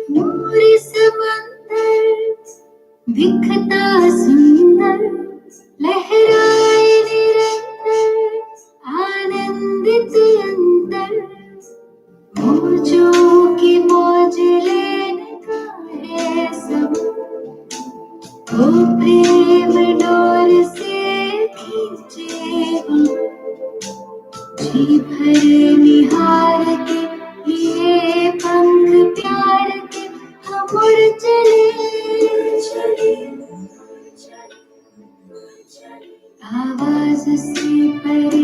मोर समंदर दिखता सुंदर, लहराए निरंतर आनंदित अंतर। मौजों की मौज लेने का है सब, वो प्रेम डोर से खींचे हम। जी भर निहार के ये पंख प्यार के हम उड़ चले, आवाज से परे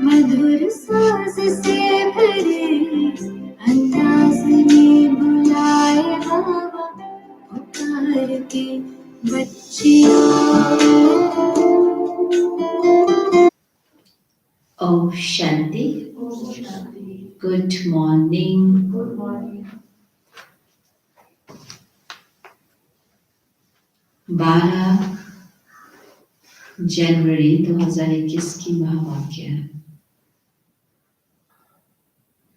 मधुर साज से भरे, अंदाज में बुलाए बाबा पुकार के बच्चियों। ओम शांति। Good morning. 12 जनवरी 2021 की महावाक्य।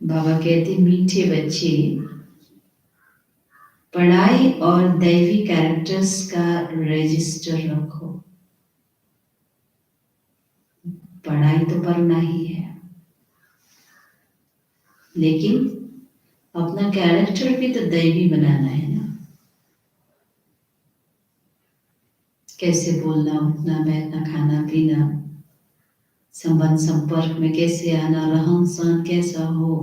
बाबा कहते, मीठे बच्चे, पढ़ाई और दैवी कैरेक्टर्स का रजिस्टर रखो। पढ़ाई तो पढ़ना ही है, लेकिन अपना कैरेक्टर भी तो दैवी बनाना है ना। कैसे बोलना, उठना, बैठना, खाना पीना, संबंध संपर्क में कैसे आना, रहन सहन कैसा हो,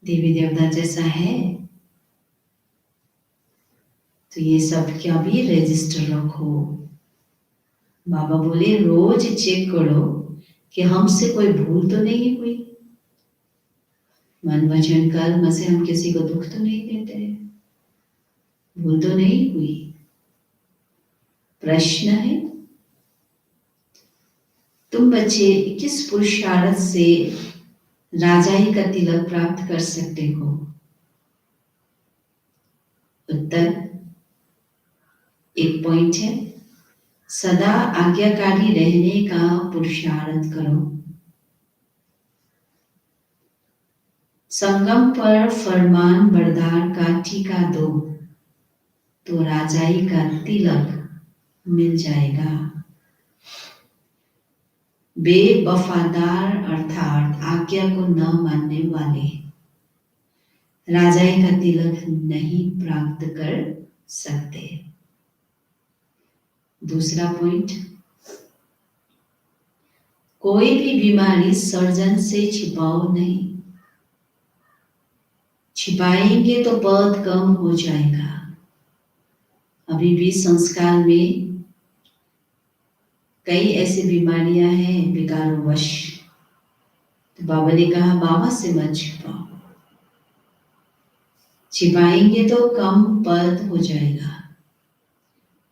देवी देवता जैसा है, तो ये सब क्या भी रजिस्टर रखो। बाबा बोले रोज चेक करो कि हमसे कोई भूल तो नहीं हुई, मन वचन कर्म से हम किसी को दुख तो नहीं देते, भूल तो नहीं हुई। प्रश्न है, तुम बच्चे किस पुरुषार्थ से राजाई का तिलक प्राप्त कर सकते हो? उत्तर, एक पॉइंट है, सदा आज्ञाकारी रहने का पुरुषार्थ करो। संगम पर फरमान बरदार का टीका दो तो राजाई का तिलक मिल जाएगा। बेवफादार अर्थात आज्ञा को न मानने वाले राजाई का तिलक नहीं प्राप्त कर सकते। दूसरा पॉइंट, कोई भी बीमारी सर्जन से छिपाओ नहीं, छिपाएंगे तो पद कम हो जाएगा। अभी भी संस्कार में कई ऐसी बीमारियां हैं विकारोवश, तो बाबा ने कहा बाबा से मत छिपाओ, छिपाएंगे तो कम पद हो जाएगा।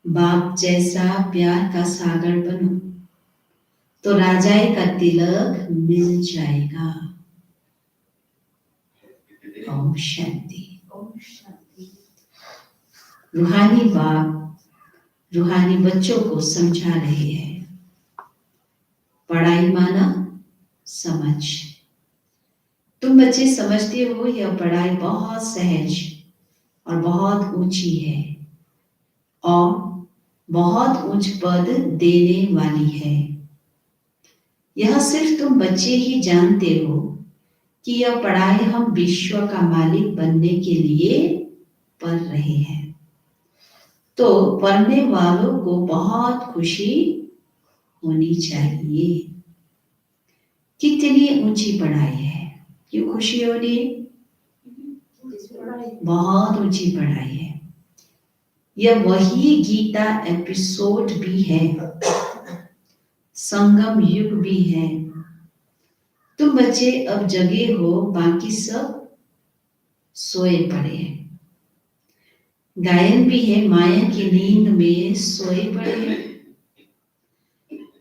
बाप जैसा प्यार का सागर बनो तो राजाई का तिलक मिल जाएगा। ओम शांति। रूहानी बाप रूहानी बच्चों को समझा रहे हैं, पढ़ाई माना समझ। तुम बच्चे समझते हो यह पढ़ाई बहुत सहज और बहुत ऊंची है और बहुत उच्च पद देने वाली है। यह सिर्फ तुम बच्चे ही जानते हो कि यह पढ़ाई हम विश्व का मालिक बनने के लिए पढ़ रहे हैं। तो पढ़ने वालों को बहुत खुशी होनी चाहिए। कितनी ऊंची पढ़ाई है, क्यों खुशी हो रही है? बहुत ऊंची पढ़ाई है। यह वही गीता एपिसोड भी है, संगम युग भी है। तुम बच्चे अब जगे हो, बाकी सब सोए पड़े हैं। गायन भी है, माया की नींद में सोए पड़े हैं।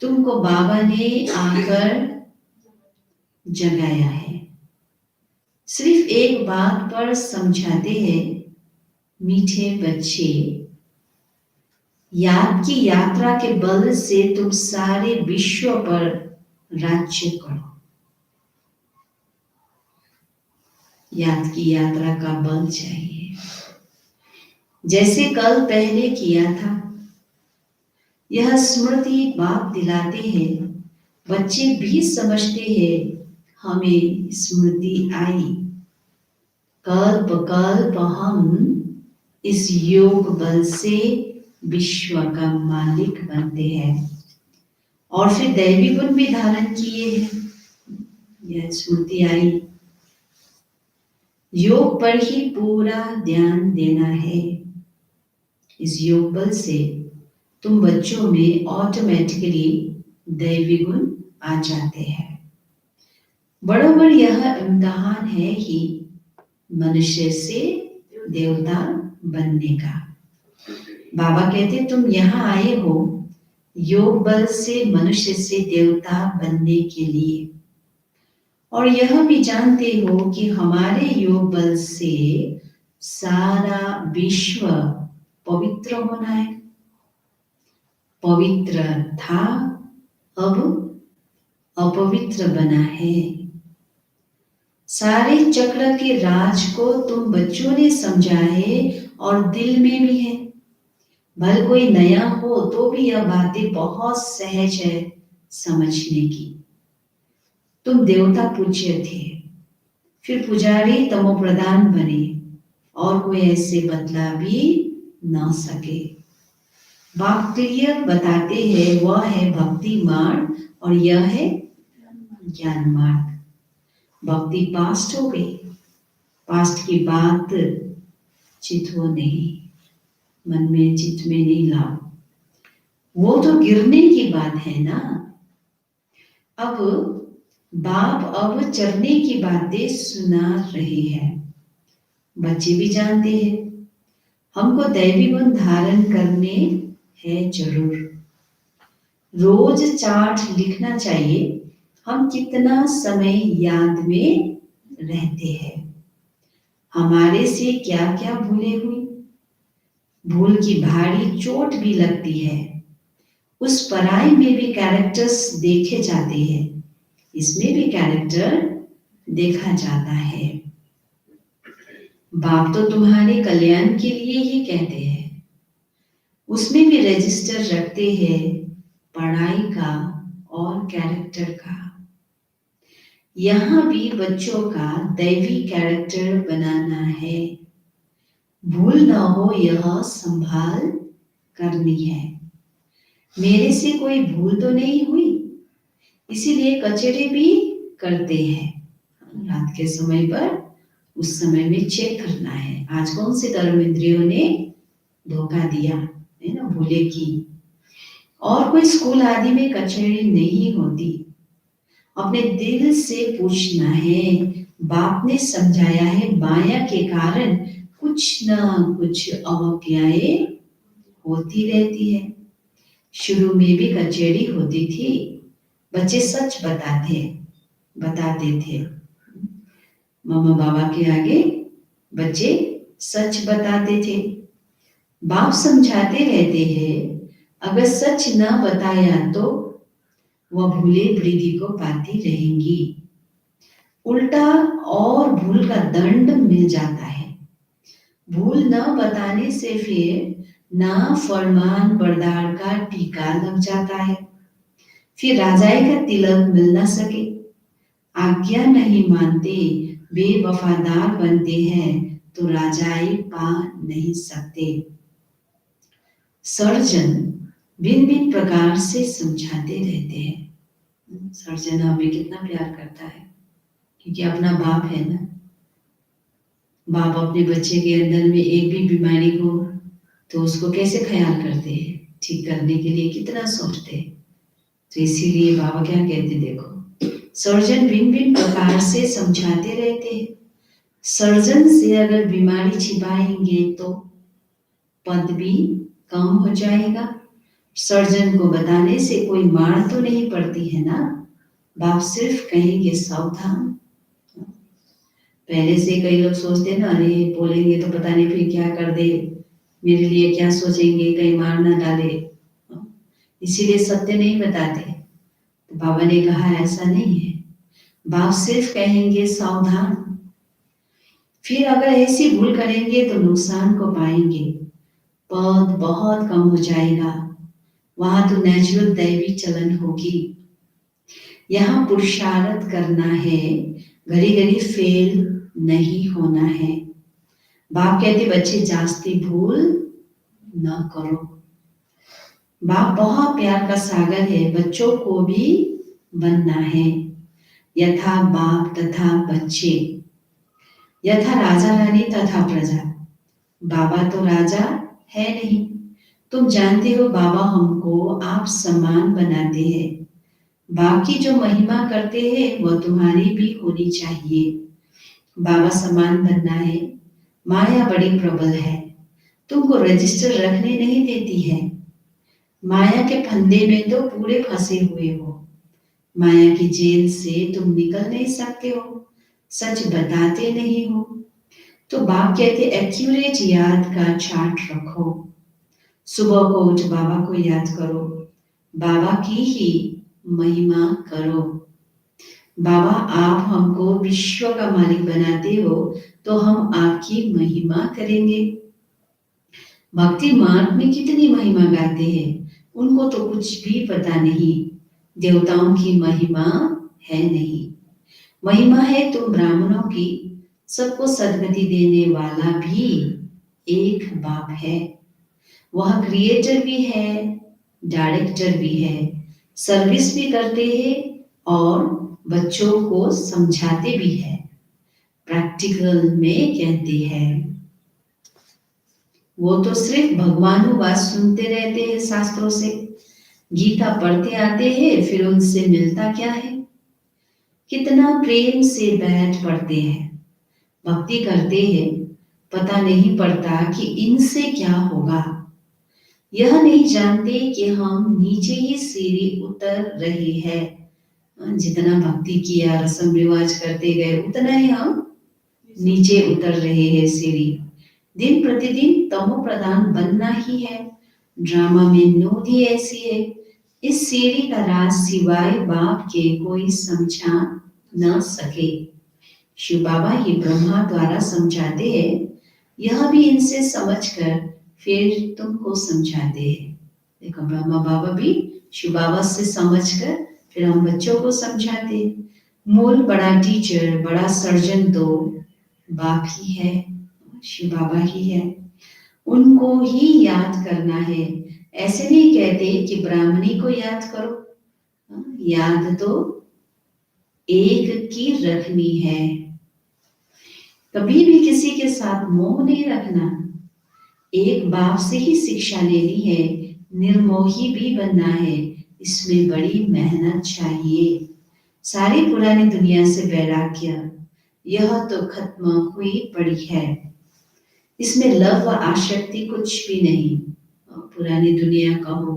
तुमको बाबा ने आकर जगाया है। सिर्फ एक बात पर समझाते हैं, मीठे बच्चे, याद की यात्रा के बल से तुम सारे विश्व पर राज्य करो। याद की यात्रा का बल चाहिए, जैसे कल पहले किया था। यह स्मृति बात दिलाते हैं, बच्चे भी समझते हैं हमें स्मृति आई। कल्प कल्प हम इस योग बल से विश्व का मालिक बनते हैं और फिर दैवी गुण भी धारण किए हैं। यह स्मृति आई, योग पर ही पूरा ध्यान देना है। इस योग बल से तुम बच्चों में ऑटोमेटिकली दैवी गुण आ जाते हैं। बरोबर यह इम्तिहान है कि मनुष्य से देवता बनने का। बाबा कहते तुम यहाँ आए हो योग बल से मनुष्य से देवता बनने के लिए, और यह भी जानते हो कि हमारे योग बल से सारा विश्व पवित्र होना है। पवित्र था, अब अपवित्र बना है। सारे चक्र के राज को तुम बच्चों ने समझा है और दिल में भी है। भले कोई नया हो तो भी यह बातें बहुत सहज है समझने की। तुम देवता पूज्य थे, फिर पुजारी तमोप्रधान बने, और कोई ऐसे बदला भी ना सके। बाप क्लियर बताते हैं, वह है भक्ति मार्ग और यह है ज्ञान मार्ग। भक्ति पास्ट हो गई, पास्ट की बात चित हो नहीं, मन में चित में नहीं लाओ, वो तो गिरने की बात है ना। अब बाप अब चढ़ने की बातें सुना रहे हैं। बच्चे भी जानते हैं हमको दैवी गुण धारण करने हैं जरूर। रोज चार्ट लिखना चाहिए, हम कितना समय याद में रहते हैं, हमारे से क्या क्या भूले हुई। भूल की भारी चोट भी लगती है, उस पढ़ाई में भी कैरेक्टर्स देखे जाते हैं, इसमें भी कैरेक्टर देखा जाता है। बाप तो तुम्हारे कल्याण के लिए ही कहते हैं, उसमें भी रजिस्टर रखते हैं पढ़ाई का और कैरेक्टर का। यहाँ भी बच्चों का दैवी कैरेक्टर बनाना है, भूल ना हो यह संभाल करनी है। मेरे से कोई भूल तो नहीं हुई, इसीलिए कचरे भी करते हैं रात के समय पर, उस समय में चेक करना है आज कौन से कर्म इंद्रियों ने धोखा दिया है ना, भूले की। और कोई स्कूल आदि में कचहरी नहीं होती, अपने दिल से पूछना है। बाप ने समझाया है माया के कारण कुछ ना कुछ अवज्ञाएं होती रहती है। शुरू में भी कचहरी होती थी, बच्चे सच बताते थे। मम्मा बाबा के आगे बच्चे सच बताते थे। बाप समझाते रहते हैं, अगर सच न बताया तो वह भूले वृद्धि को पाती रहेंगी। उल्टा और भूल का दंड मिल जाता है। भूल न बताने से फिर ना फरमान बरदार का टीका लग जाता है, फिर राजाई का तिलक मिल ना सके। आज्ञा नहीं मानते, बेवफादार बनते हैं तो राजाई पा नहीं सकते। सर्जन भिन्न भिन्न प्रकार से समझाते रहते हैं। सर्जन हमें कितना प्यार करता है, क्योंकि अपना बाप है ना। बाप अपने बच्चे के अंदर में एक भी बीमारी को तो उसको कैसे ख्याल करते हैं, ठीक करने के लिए कितना सोचते हैं। तो इसीलिए बाबा क्या कहते, देखो सर्जन भिन्न भिन्न प्रकार से समझाते रहते हैं। सर्जन से अगर बीमारी छिपाएंगे तो पद भी कम हो जाएगा। सर्जन को बताने से कोई मार तो नहीं पड़ती है ना, बाप सिर्फ कहेंगे सावधान। पहले से कई लोग सोचते ना, अरे बोलेंगे तो पता नहीं फिर क्या कर दे, मेरे लिए क्या सोचेंगे, कहीं मार ना डाले, इसीलिए सत्य नहीं बताते। तो बाबा ने कहा ऐसा नहीं है, बाप सिर्फ कहेंगे सावधान, फिर अगर ऐसी भूल करेंगे तो नुकसान को पाएंगे, पद बहुत कम हो जाएगा, वहां तो नेचुरल दैवी चलन होगी। यहाँ पुरुषार्थ करना है, घड़ी घड़ी फेल नहीं होना है। बाप कहते बच्चे जास्ती भूल न करो। बाप बहुत प्यार का सागर है, बच्चों को भी बनना है। यथा बाप तथा बच्चे, यथा राजा रानी तथा प्रजा। बाबा तो राजा है नहीं, तुम जानते हो बाबा हमको आप समान बनाते हैं। बाप की जो महिमा करते हैं वह तुम्हारी भी होनी चाहिए। बाबा समान बनना है। माया बड़ी प्रबल है, तुमको रजिस्टर रखने नहीं देती है। माया के फंदे में तो पूरे फंसे हुए हो। माया की जेल से तुम निकल नहीं सकते हो, सच बताते नहीं हो। तो बाप कहते एक्यूरेट याद का चार्ट रखो। सुबह को उठ बाबा को याद करो, बाबा की ही महिमा करो। बाबा आप हमको विश्व का मालिक बनाते हो, तो हम आपकी महिमा करेंगे। भक्ति मार्ग में कितनी महिमा गाते हैं, उनको तो कुछ भी पता नहीं। देवताओं की महिमा है नहीं, महिमा है तुम ब्राह्मणों की। सबको सद्गति देने वाला भी एक बाप है, वह क्रिएटर भी है, डायरेक्टर भी है, सर्विस भी करते हैं और बच्चों को समझाते भी है। प्रैक्टिकल में कहते हैं, वो तो सिर्फ भगवानुवाद सुनते रहते हैं शास्त्रों से, गीता पढ़ते आते हैं, फिर उनसे मिलता क्या है। कितना प्रेम से बैठ पढ़ते हैं, भक्ति करते हैं, पता नहीं पड़ता कि इनसे क्या होगा। यह नहीं जानते कि हम नीचे ही सीढ़ी उतर रहे हैं। जितना भक्ति किया, रस्म रिवाज करते गए, उतना ही हम नीचे उतर रहे हैं सीढ़ी। दिन प्रतिदिन तमो प्रधान बनना ही है। ड्रामा में नोदी ऐसी है, इस सीढ़ी का राज सिवाय बाप के कोई समझा न सके। शिव बाबा ही ब्रह्मा द्वारा समझाते हैं, यह भी इनसे समझकर फिर तुमको समझाते हैं। देखो ब्रह्मा बाबा भी शिव बाबा से समझकर फिर हम बच्चों को समझाते हैं। मूल बड़ा टीचर, बड़ा सर्जन तो बाप ही है, शिव बाबा ही है, उनको ही याद करना है। ऐसे नहीं कहते कि ब्राह्मणी को याद करो, याद तो एक की रखनी है। कभी भी किसी के साथ मोह नहीं रखना, एक बाप से ही शिक्षा लेनी है, निर्मोही भी बनना है, इसमें बड़ी मेहनत चाहिए। सारी पुरानी दुनिया से वैराग्य, यह तो खत्म हुई पड़ी है, इसमें लव व आसक्ति कुछ भी नहीं। पुरानी दुनिया कहो,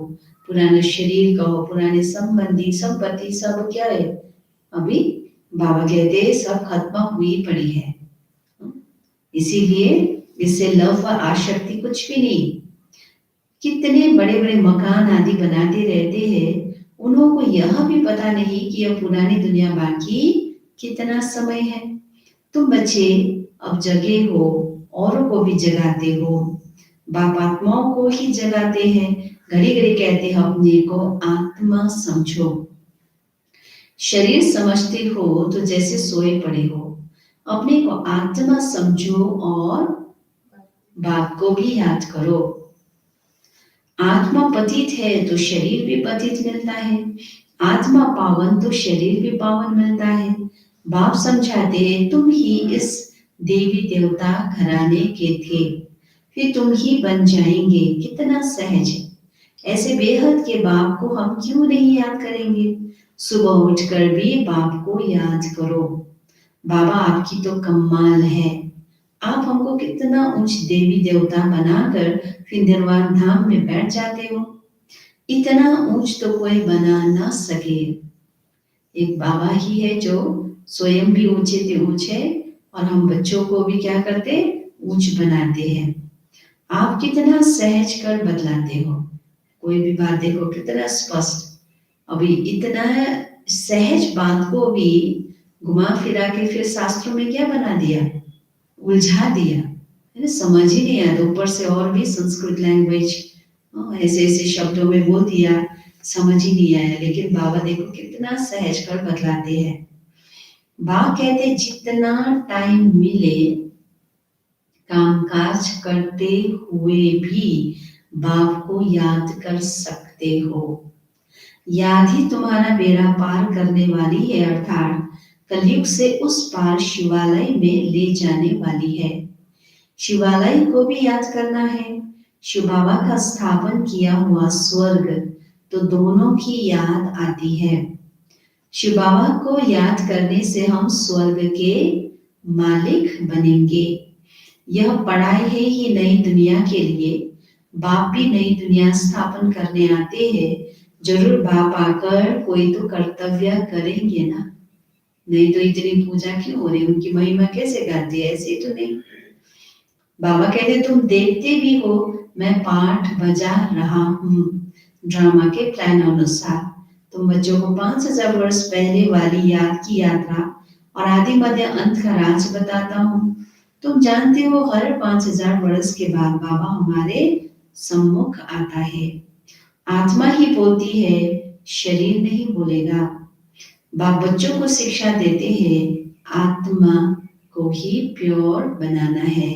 पुराना शरीर कहो, पुराने संबंधी संपत्ति सब क्या है, अभी बाबा कहते सब खत्म हुई पड़ी है। इसीलिए इससे लव व आसक्ति कुछ भी नहीं। कितने बड़े बड़े मकान आदि बनाते रहते हैं, उन्हों को यह भी पता नहीं कि यह पुरानी दुनिया बाकी कितना समय है। तुम बच्चे अब जगे हो, औरों को भी जगाते हो, बाप आत्माओं को ही जगाते हैं। घड़ी घड़ी कहते हैं अपने को आत्मा समझो। शरीर समझते हो तो जैसे सोए पड़े हो, अपने को आत्मा समझो और बाप को भी याद करो। आत्मा पतित है तो शरीर भी पतित मिलता है, आत्मा पावन तो शरीर भी पावन मिलता है। बाप समझाते हैं तुम ही इस देवी देवता घराने के थे, फिर तुम ही बन जाएंगे। कितना सहज है, ऐसे बेहद के बाप को हम क्यों नहीं याद करेंगे। सुबह उठकर भी बाप को याद करो। बाबा आपकी तो कमाल है, आप हमको कितना उच्च देवी देवता बनाकर फिर निर्वाण धाम में बैठ जाते हो। इतना ऊंच तो कोई बना ना सके, एक बाबा ही है जो स्वयं भी ऊंचे थे ऊंचे, और हम बच्चों को भी क्या करते ऊंच बनाते हैं। आप कितना सहज कर बतलाते हो, कोई भी बात देखो कितना स्पष्ट। अभी इतना सहज बात को भी घुमा फिरा के फिर शास्त्रों में क्या बना दिया, उलझा दिया, है ना। समझ ही नहीं आया, तो ऊपर से और भी संस्कृत लैंग्वेज ऐसे ऐसे शब्दों में बोल दिया, समझ ही नहीं आया। लेकिन बाबा देखो कितना सहज कर बतलाते हैं। बाबा कहते जितना टाइम मिले कामकाज करते हुए भी बाप को याद कर सकते हो। याद ही तुम्हारा बेड़ा पार करने वाली है, अर्थात कलयुग से उस पार शिवालय में ले जाने वाली है। शिवालय को भी याद करना है, शिव बाबा का स्थापन किया हुआ स्वर्ग, तो दोनों की याद आती है। शिव बाबा को याद करने से हम स्वर्ग के मालिक बनेंगे। यह पढ़ाई है ही नई दुनिया के लिए। बाप भी नई दुनिया स्थापन करने आते हैं, जरूर बाप आकर कोई तो कर्तव्य करेंगे ना, नहीं तो इतनी पूजा क्यों हो रही, उनकी महिमा कैसे गाती है, ऐसे तो नहीं। बाबा कहते तुम देखते भी हो मैं पाठ बजा रहा हूँ ड्रामा के प्लान अनुसार। तुम बच्चों को 5000 वर्ष पहले वाली याद की यात्रा और आदि मध्य अंत का राज बताता हूँ। तुम जानते हो हर 5000 वर्ष के बाद बाबा हमारे सम्मुख आता है। आत्मा ही बोलती है, शरीर नहीं बोलेगा। बाप बच्चों को शिक्षा देते हैं, आत्मा को ही प्योर बनाना है।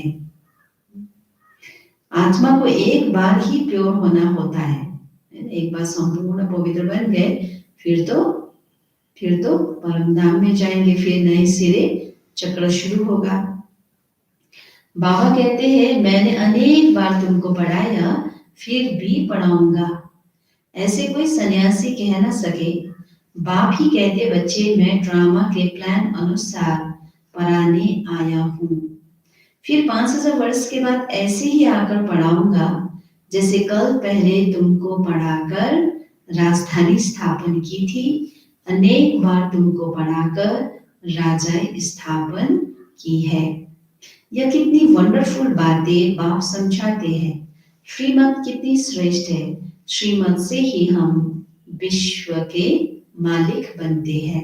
आत्मा को एक बार ही प्योर होना होता है। एक बार संपूर्ण पवित्र बन गए फिर तो परम धाम में जाएंगे, फिर नए सिरे चक्र शुरू होगा। बाबा कहते हैं मैंने अनेक बार तुमको पढ़ाया, फिर भी पढ़ाऊंगा। ऐसे कोई सन्यासी कह ना सके। बाप ही कहते बच्चे मैं ड्रामा के प्लान अनुसार पढ़ाने आया हूँ। फिर 5000 वर्ष के बाद ऐसे ही आकर पढ़ाऊंगा, जैसे कल पहले तुमको पढ़ाकर राजधानी स्थापन की थी, अनेक बार तुमको पढ़ाकर राजा स्थापन की है। यह कितनी वंडरफुल बातें बाप समझाते हैं। श्रीमत कितनी श्रेष्ठ है, श्रीमत से ही हम विश्व के मालिक बनते हैं।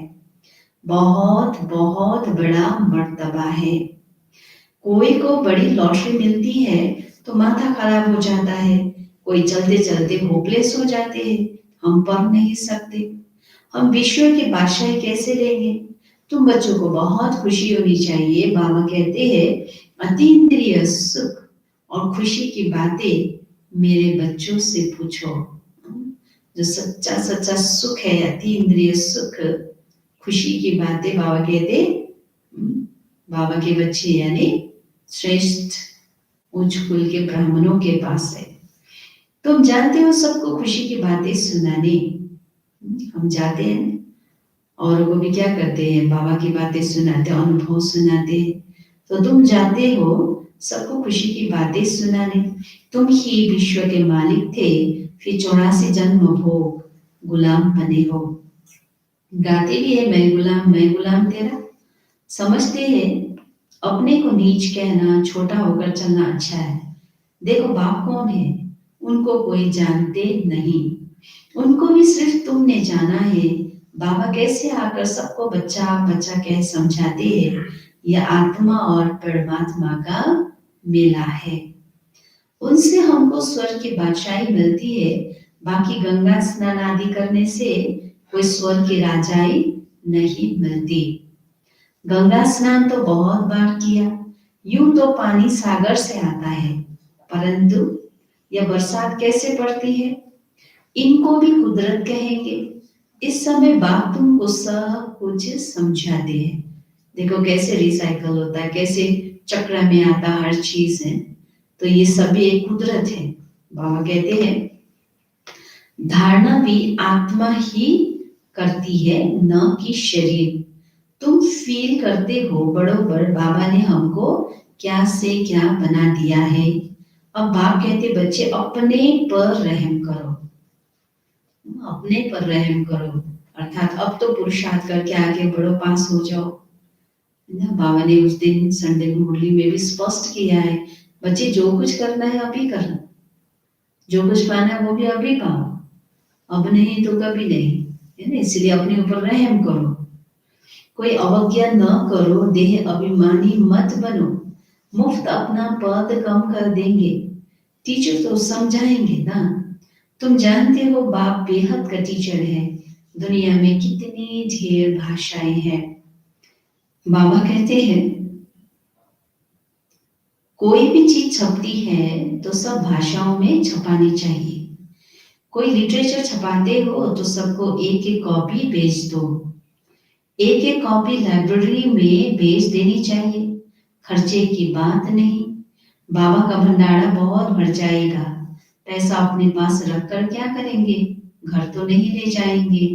बहुत बहुत बड़ा मर्तबा है। कोई को बड़ी लॉटरी मिलती है तो माथा खराब हो जाता है, कोई चलते चलते होपलेस हो जाते हैं, हम पढ़ नहीं सकते, हम विश्व की बादशाही कैसे लेंगे। तुम बच्चों को बहुत खुशी होनी चाहिए। बाबा कहते हैं अतीन्द्रिय सुख और खुशी की बातें मेरे बच्चों से पूछो। जो सच्चा सच्चा सुख है, अतीन्द्रिय सुख, खुशी की बातें बाबा कहते, बाबा के बच्चे यानी श्रेष्ठ उच्च कुल के ब्राह्मणों के पास है। तुम जानते हो सबको खुशी की बातें सुनाने हम जाते हैं, औरों को भी क्या करते हैं, बाबा की बातें सुनाते, अनुभव सुनाते। तो तुम जाते हो सबको खुशी की बातें सुनाने। तुम ही विश्व के मालिक थे, फिर 84 जन्म भोग गुलाम बने हो। गाते भी है मैं गुलाम तेरा। समझते हैं अपने को नीच कहना, छोटा होकर चलना अच्छा है। देखो बाप कौन है, उनको कोई जानते नहीं, उनको भी सिर्फ तुमने जाना है। बाबा कैसे आकर सबको बच्चा बच्चा कह समझाते हैं, यह आत्मा और परमात्मा का मेला है। उनसे हमको स्वर्ग की बादशाही मिलती है। बाकी गंगा स्नान आदि करने से कोई स्वर्ग की राजाई नहीं मिलती। गंगा स्नान तो बहुत बार किया, यूं तो पानी सागर से आता है, परंतु यह बरसात कैसे पड़ती है, इनको भी कुदरत कहेंगे। इस समय बाप तुमको सब कुछ समझाते हैं। देखो कैसे रिसाइकल होता है, कैसे चक्र में आता हर चीज है। तो ये सभी एक कुदरत है। बाबा कहते हैं धारणा भी आत्मा ही करती है, न कि शरीर। तुम फील करते हो बड़ोबर बाबा ने हमको क्या से क्या बना दिया है। अब बाप कहते बच्चे अपने पर रहम करो, अपने पर रहम करो, अर्थात अब तो पुरुषार्थ करके आगे बढ़ो, पास हो जाओ। बाबा ने उस दिन संडे मुरली में भी स्पष्ट किया है, बच्चे जो कुछ करना है अभी करना, जो कुछ पाना है वो भी अभी पाओ, अब नहीं तो कभी नहीं, है ना। इसलिए अपने ऊपर रहम करो, कोई अवज्ञा न करो, देह अभिमानी मत बनो, मुफ्त अपना पद कम कर देंगे, टीचर तो समझाएंगे ना। तुम जानते हो बाप बेहद का टीचर है, दुनिया में कितनी ढेर भाषाएं हैं। बाबा कहते हैं कोई भी चीज छपती है तो सब भाषाओं में छपानी चाहिए। कोई लिटरेचर छपाते हो तो सबको एक एक कॉपी भेज दो, एक एक कॉपी लाइब्रेरी में भेज देनी चाहिए, खर्चे की बात नहीं। बाबा का भंडारा बहुत बढ़ जाएगा, पैसा अपने पास रखकर क्या करेंगे, घर तो नहीं ले जाएंगे।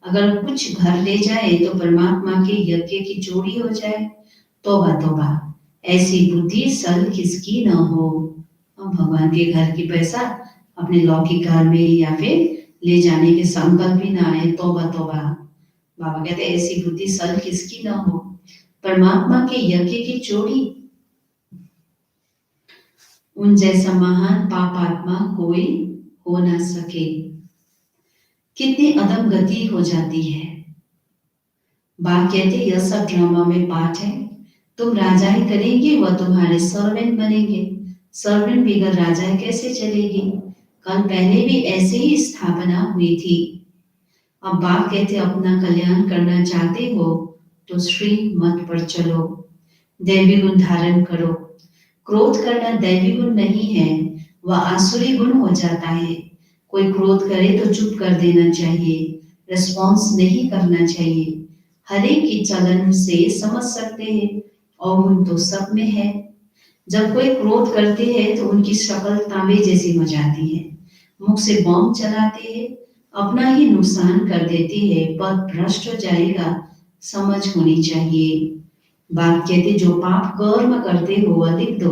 अगर कुछ घर ले जाए तो परमात्मा के यज्ञ की चोरी हो जाए। तौबा तौबा, ऐसी बुद्धि सल किसकी न हो। भगवान के घर की पैसा अपने लौकिक घर में या फिर ले जाने के संकल्प भी ना आए। तौबा तौबा, बाबा कहते हैं ऐसी बुद्धि सल किसकी ना हो, परमात्मा के यज्ञ की चोरी। उन जैसा महान पापात्मा कोई हो ना सके। कितनी अदम गति हो जाती है। बाप कहते यह सब ड्रामा में पार्ट है, तुम राजाई करेंगे वह तुम्हारे सर्वेंट बनेंगे, सर्वेंट बिगर राजाई कैसे चलेगी। कल पहले भी ऐसे ही स्थापना हुई थी। अब बाप कहते अपना कल्याण करना चाहते हो तो श्री मत पर चलो, दैवी गुण धारण करो। क्रोध करना दैवी गुण नहीं है, वह आसुरी गुण हो जाता है। कोई क्रोध करे तो चुप कर देना चाहिए, रिस्पॉन्स नहीं करना चाहिए। हर एक की चलन से समझ सकते हैं, अवगुण तो सब में है। जब कोई क्रोध करते हैं तो उनकी शक्ल तांबे जैसी हो जाती है, मुख से बॉम्ब चलाते हैं, अपना ही नुकसान कर देते हैं, पद भ्रष्ट हो जाएगा, समझ होनी चाहिए। बाप कहते जो पाप कर्म करते हो वह लिख दो,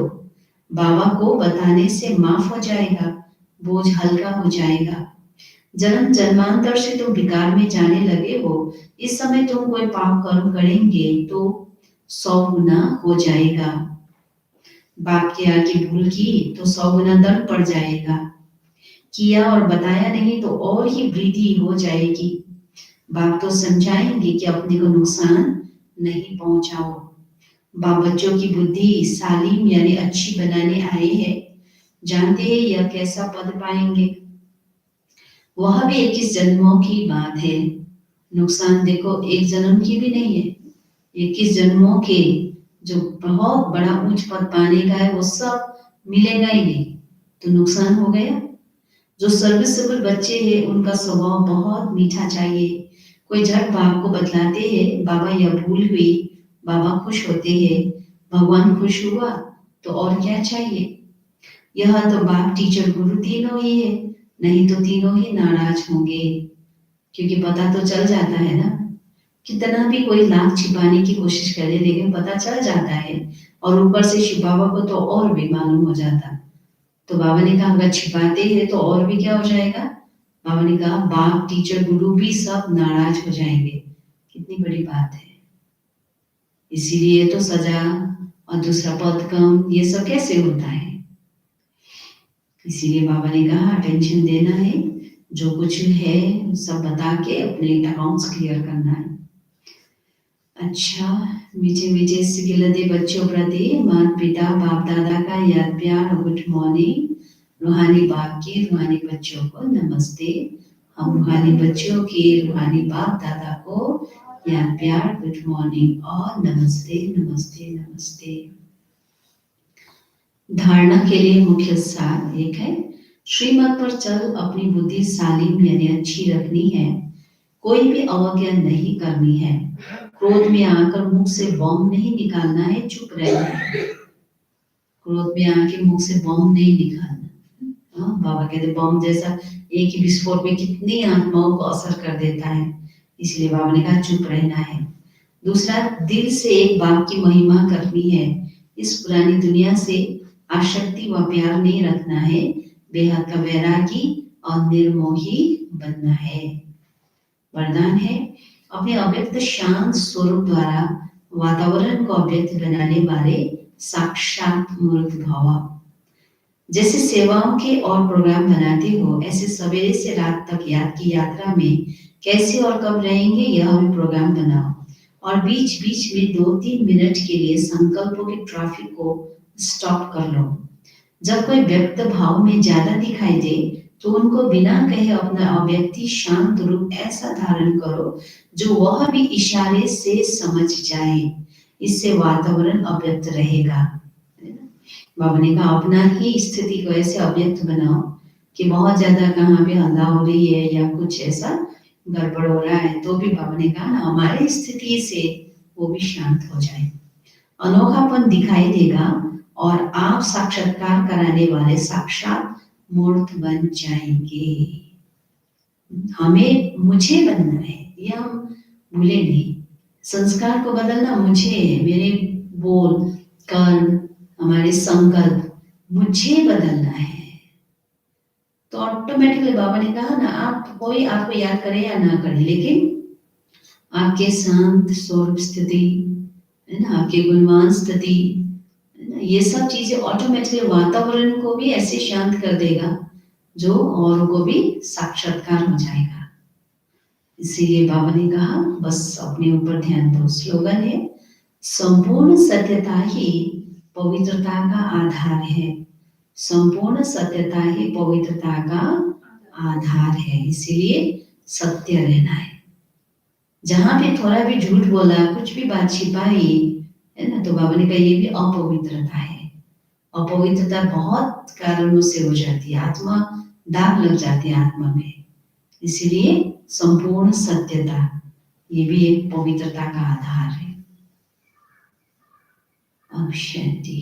बाबा को बताने से माफ हो जाएगा, बोझ हल्का हो जाएगा। जन्म जन्मांतर से तुम विकार में जाने लगे हो, इस समय तुम कोई पाप कर्म करेंगे तो 100 गुना हो जाएगा। बाप के आगे भूल की तो 100 गुना दंड पड़ जाएगा, किया और बताया नहीं तो और ही वृद्धि हो जाएगी। बाप तो समझाएंगे कि अपने को नुकसान नहीं पहुंचाओ। बाप बच्चों की बुद्धि सालिम यानी अच्छी बनाने आए हैं, जानते हैं यह कैसा पद पाएंगे। वह भी 21 जन्मों की बात है, नुकसान देखो एक जन्म की भी नहीं है, 21 जन्मों के जो बहुत बड़ा उच्च पद पाने का है वो सब मिलेगा ही नहीं, तो नुकसान हो गया। जो सर्विसेबल बच्चे हैं उनका स्वभाव बहुत मीठा चाहिए, कोई झट बाप को बतलाते हैं बाबा यह भूल हुई, बाबा खुश होते हैं, भगवान खुश हुआ तो और क्या चाहिए। यह तो बाप टीचर गुरु तीनों ही है, नहीं तो तीनों ही नाराज होंगे, क्योंकि पता तो चल जाता है ना। कितना भी कोई लाख छिपाने की कोशिश करे लेकिन पता चल जाता है, और ऊपर से शिव बाबा को तो और भी मालूम हो जाता। तो बाबा ने कहा अगर छिपाते हैं तो और भी क्या हो जाएगा। बाबा ने कहा बाप टीचर गुरु भी सब नाराज हो जाएंगे, कितनी बड़ी बात है। इसीलिए तो सजा और दूसरा पद कम ये सब कैसे होता है। इसीलिए बाबा ने कहा अटेंशन देना है, जो कुछ है सब बता के अपने अकाउंट्स क्लियर करना है। अच्छा, मीठे मीठे सिगिलते बच्चों प्रति माता पिता बाप दादा का याद प्यार और गुड मॉर्निंग। रूहानी बाप के रूहानी बच्चों को नमस्ते। हम रूहानी बच्चों के रूहानी बाप दादा को याद प्यार गुड मॉर्निंग और नमस्ते नमस्ते नमस्ते। धारणा के लिए मुख्य सार एक है, श्रीमत पर चल अपनी बुद्धि सालिम यानी अच्छी रखनी है, कोई भी अवज्ञा नहीं करनी है, क्रोध में आकर मुख से बॉम्ब नहीं निकालना है, चुप रहना है। क्रोध में आके मुख से बॉम्ब नहीं निकालना। हाँ, बाबा कहते बॉम्ब जैसा एक ही विस्फोट में कितनी आत्माओं को असर कर देता है, इसलिए बाबा ने कहा चुप रहना है। दूसरा, दिल से एक बाप की महिमा करनी है, इस पुरानी दुनिया से आसक्ति व प्यार नहीं रखना है, बेहद का वैरागी और निर्मोही बनना है। वरदान है, अपने अव्यक्त शांत स्वरूप द्वारा वातावरण को अव्यक्त बनाने वाले साक्षात मूर्त भाव। जैसे सेवाओं के और प्रोग्राम बनाते हो, ऐसे सवेरे से रात तक याद की यात्रा में कैसे और कब रहेंगे यह भी प्रोग्राम बनाओ। और बीच बीच में 2-3 मिनट के लिए संकल्पों की ट्रैफिक को स्टॉप कर लो। जब कोई व्यक्त भाव में ज्यादा दिखाई दे तो उनको बिना कहे अपना अव्यक्ति शांत रूप ऐसा धारण करो जो वह भी इशारे से समझ जाए। इससे वातावरण अव्यक्त रहेगा। बाबा ने कहा अपना ही स्थिति को ऐसे अव्यक्त बनाओ कि बहुत ज्यादा कहाँ पे हल्ला हो रही है या कुछ ऐसा गड़बड़ हो रहा है तो भी बाबा ने कहा ना हमारी स्थिति से वो भी शांत हो जाए, अनोखापन दिखाई देगा और आप साक्षात्कार कराने वाले साक्षात मूर्त बन जाएंगे। हमें मुझे बनना है, ये हम भूले नहीं। संस्कार को बदलना मुझे है, मेरे बोल कर्म हमारे संकल्प मुझे बदलना है। तो ऑटोमेटिकली बाबा ने कहा ना आप कोई आपको याद करे या ना करे लेकिन आपके शांत स्वरूप स्थिति है ना, आपके गुणवान स्थिति, ये सब चीजें ऑटोमेटिकली वातावरण को भी ऐसे शांत कर देगा जो औरों को भी साक्षात्कार हो जाएगा। इसीलिए बाबा ने कहा बस अपने ऊपर ध्यान दो। स्लोगन है संपूर्ण सत्यता ही पवित्रता का आधार है। संपूर्ण सत्यता ही पवित्रता का आधार है, इसीलिए सत्य रहना है। जहां भी थोड़ा भी झूठ बोला, कुछ भी बात छिपाई है ना, तो बाबा ने कहा ये भी अपवित्रता है। अपवित्रता बहुत कारणों से हो जाती है, आत्मा दाग लग जाती है आत्मा में। इसीलिए संपूर्ण सत्यता ये भी एक पवित्रता का आधार है। अब शांति।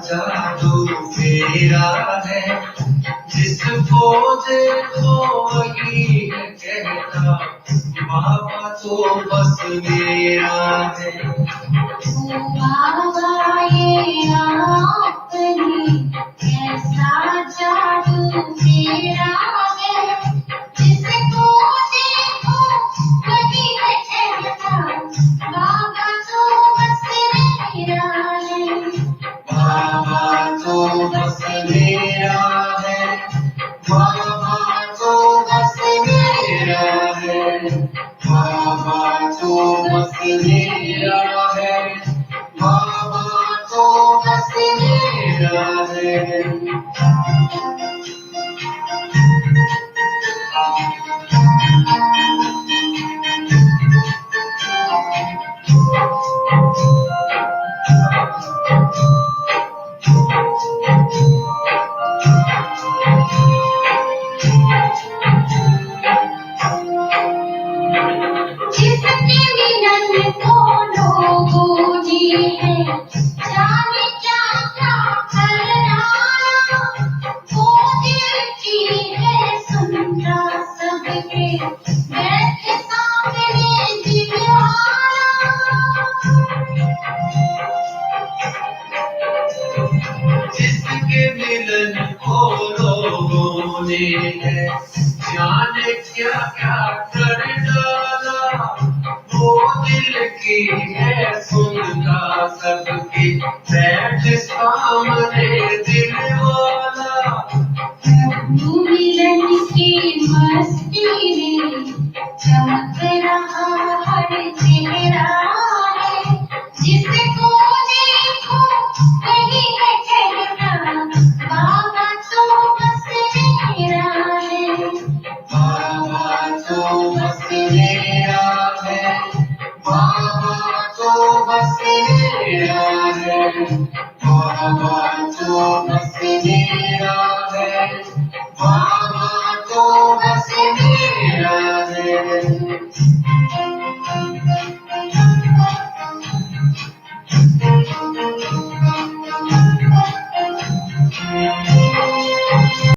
जादू मेरा है, जिसको देखो वही कहता बाबा तो बस मेरा है। बाबा ये आपने कैसा जादू मेरा है, जिसको देखो वही कहता बाबा तो बस मेरा है। बाबा तो बस मेरा है, बाबा तो बस मेरा है, बाबा तो बस मेरा है, बाबा तो बस मेरा है। जिसके मिलन को लोगों ने है जाने क्या क्या कर डाला, वो दिल की है सुनता सबकी बैठ सामने दिल वाला। मिलन की मस्ती में चमक रहा हर चेहरा है, जिसको देखो वही है कहता बाबा तो बस मेरा है। बाबा तो बस मेरा है, बाबा तो बस मेरा है, बाबा तो बस मेरा है, बाबा तो बस मेरा है।